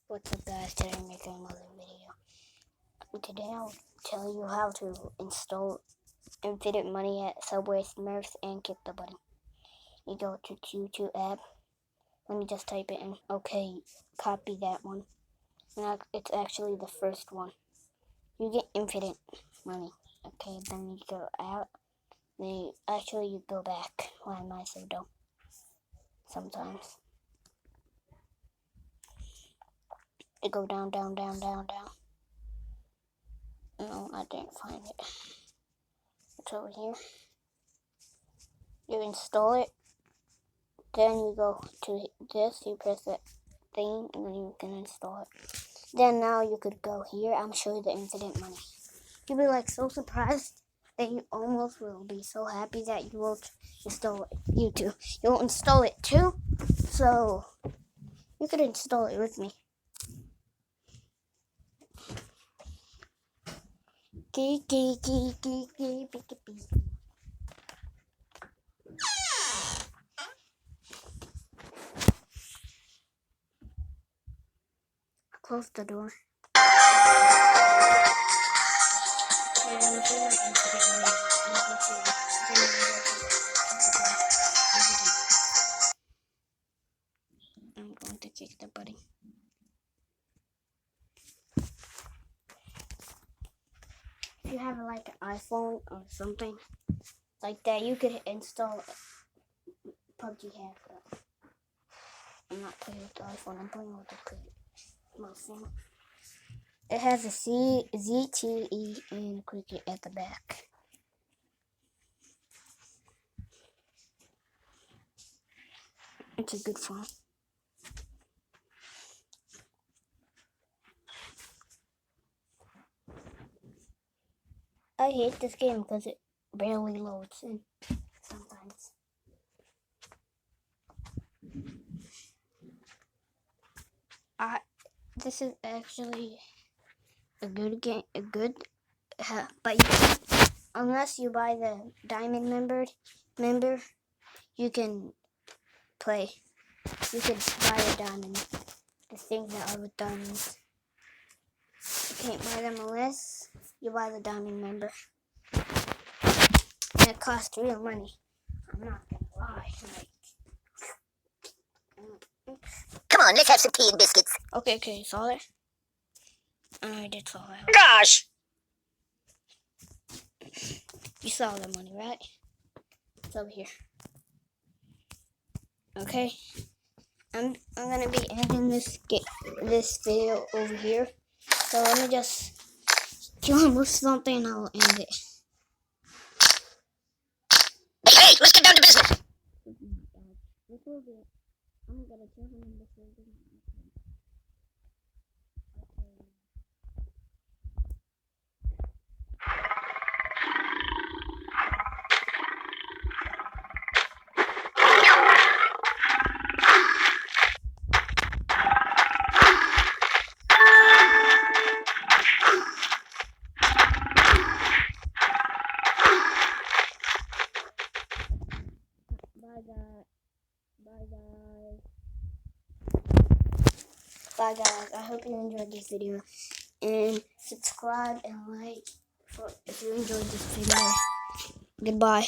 What's up guys, today I'm making another video. Today I'll tell you how to install Infinite Money at Subway Smurfs and click the button. You go to YouTube app. Let me just type it in. Okay, copy that one. Now it's actually the first one. You get Infinite Money. Okay, then you go out. Then you go back. Why am I so dumb? Sometimes. You go down. No, I didn't find it. It's over here. You install it. Then you go to this. You press that thing, and then you can install it. Then now you could go here. I'm showing you the Infinite Money. You'll be like so surprised that you almost will be so happy that you won't install it. You too. You'll install it too. So you could install it with me. Close the door. I'm going to kick the button. If you have like an iPhone or something like that, you could install PUBG Hack. I'm not playing with the iPhone, I'm playing with my phone. It has a ZTE and Cricket at the back. It's a good phone. I hate this game because it barely loads in sometimes. This is actually a good game, but unless you buy the diamond member, you can play. You could buy a diamond, the things that are with diamonds. You can't buy them unless you buy the diamond member. And it costs real money. I'm not gonna lie. Come on, let's have some tea and biscuits. Okay, saw it? I did saw it. Gosh! You saw the money, right? It's over here. Okay. I'm gonna be ending this video over here. So let me just kill him with something and I'll end it. Hey, let's get down to business. I'm gonna kill him in this video. Bye guys. I hope you enjoyed this video, and subscribe and like if you enjoyed this video. Goodbye.